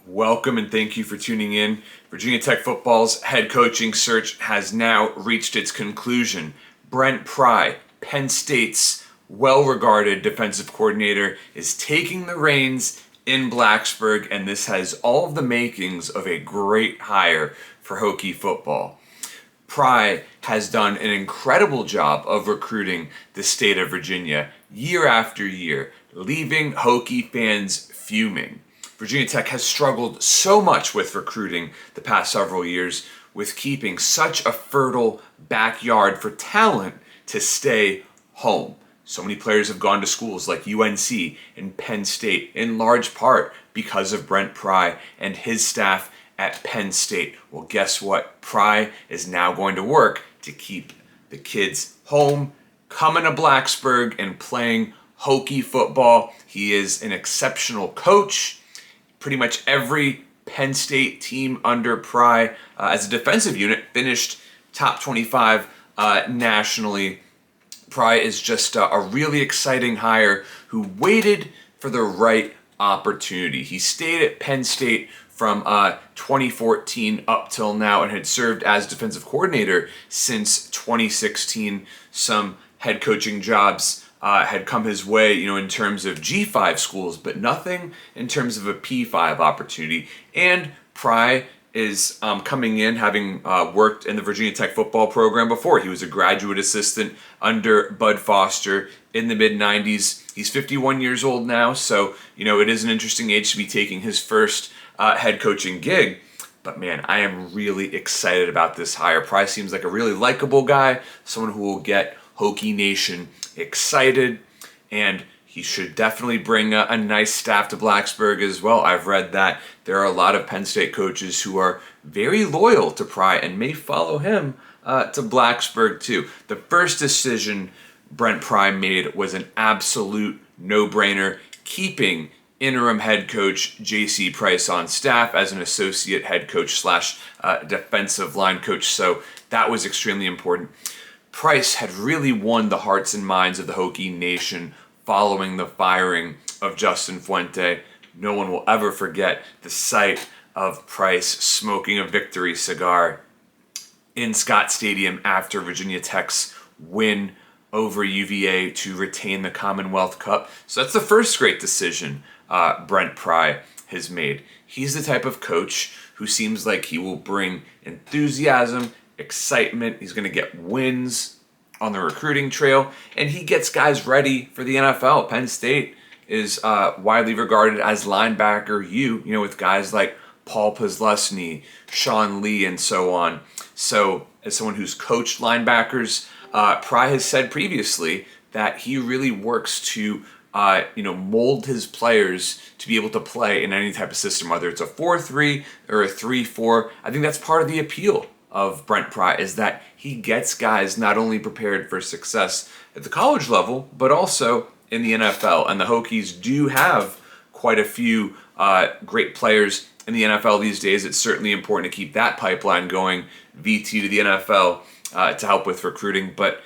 Welcome and thank you for tuning in. Virginia Tech football's head coaching search has now reached its conclusion. Brent Pry, Penn State's well-regarded defensive coordinator, is taking the reins in Blacksburg, and this has all of the makings of a great hire for Hokie football. Pry has done an incredible job of recruiting the state of Virginia year after year, leaving Hokie fans fuming. Virginia Tech has struggled so much with recruiting the past several years, with keeping such a fertile backyard for talent to stay home. So many players have gone to schools like UNC and Penn State, in large part because of Brent Pry and his staff at Penn State. Well, guess what? Pry is now going to work to keep the kids home, coming to Blacksburg and playing Hokie football. He is an exceptional coach. Pretty much every Penn State team under Pry as a defensive unit finished top 25 nationally. Pry is just a really exciting hire who waited for the right opportunity. He stayed at Penn State from 2014 up till now and had served as defensive coordinator since 2016. Some head coaching jobs had come his way, in terms of G5 schools, but nothing in terms of a P5 opportunity. And Pry is coming in having worked in the Virginia Tech football program before. He was a graduate assistant under Bud Foster in the mid-90s. He's 51 years old now, so, it is an interesting age to be taking his first head coaching gig. But man, I am really excited about this hire. Pry seems like a really likable guy, someone who will get Hokie Nation excited, and he should definitely bring a nice staff to Blacksburg as well. I've read that there are a lot of Penn State coaches who are very loyal to Pry and may follow him to Blacksburg too. The first decision Brent Pry made was an absolute no-brainer, keeping interim head coach J.C. Price on staff as an associate head coach / defensive line coach, so that was extremely important. Price had really won the hearts and minds of the Hokie Nation following the firing of Justin Fuente. No one will ever forget the sight of Price smoking a victory cigar in Scott Stadium after Virginia Tech's win over UVA to retain the Commonwealth Cup. So that's the first great decision Brent Pry has made. He's the type of coach who seems like he will bring enthusiasm, excitement. He's going to get wins on the recruiting trail, and he gets guys ready for the NFL. Penn State is widely regarded as linebacker with guys like Paul Posluszny, Sean Lee, and so on. So as someone who's coached linebackers, Pry has said previously that he really works to mold his players to be able to play in any type of system, whether it's a 4-3 or a 3-4. I think that's part of the appeal of Brent Pry, is that he gets guys not only prepared for success at the college level, but also in the NFL. And the Hokies do have quite a few great players in the NFL these days. It's certainly important to keep that pipeline going, VT to the NFL, to help with recruiting. But,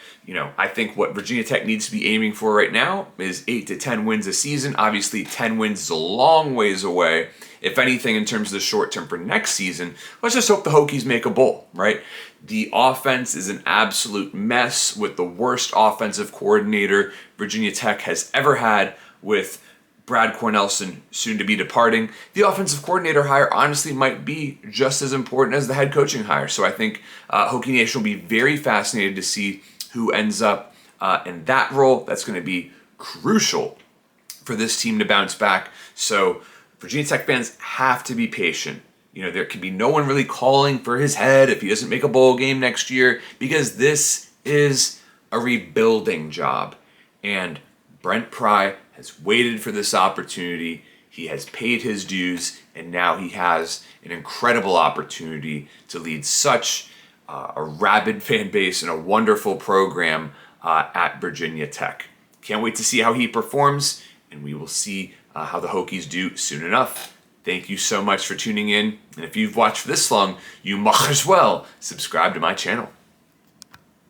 I think what Virginia Tech needs to be aiming for right now is 8 to 10 wins a season. Obviously, 10 wins is a long ways away. If anything, in terms of the short term for next season, let's just hope the Hokies make a bowl, right? The offense is an absolute mess with the worst offensive coordinator Virginia Tech has ever had, with Brad Cornelson soon to be departing. The offensive coordinator hire honestly might be just as important as the head coaching hire. So I think Hokie Nation will be very fascinated to see who ends up in that role. That's going to be crucial for this team to bounce back. So Virginia Tech fans have to be patient. There can be no one really calling for his head if he doesn't make a bowl game next year, because this is a rebuilding job. And Brent Pry has waited for this opportunity. He has paid his dues, and now he has an incredible opportunity to lead such a rabid fan base and a wonderful program at Virginia Tech. Can't wait to see how he performs, and we will see how the Hokies do soon enough. Thank you so much for tuning in, and if you've watched for this long, you might as well subscribe to my channel.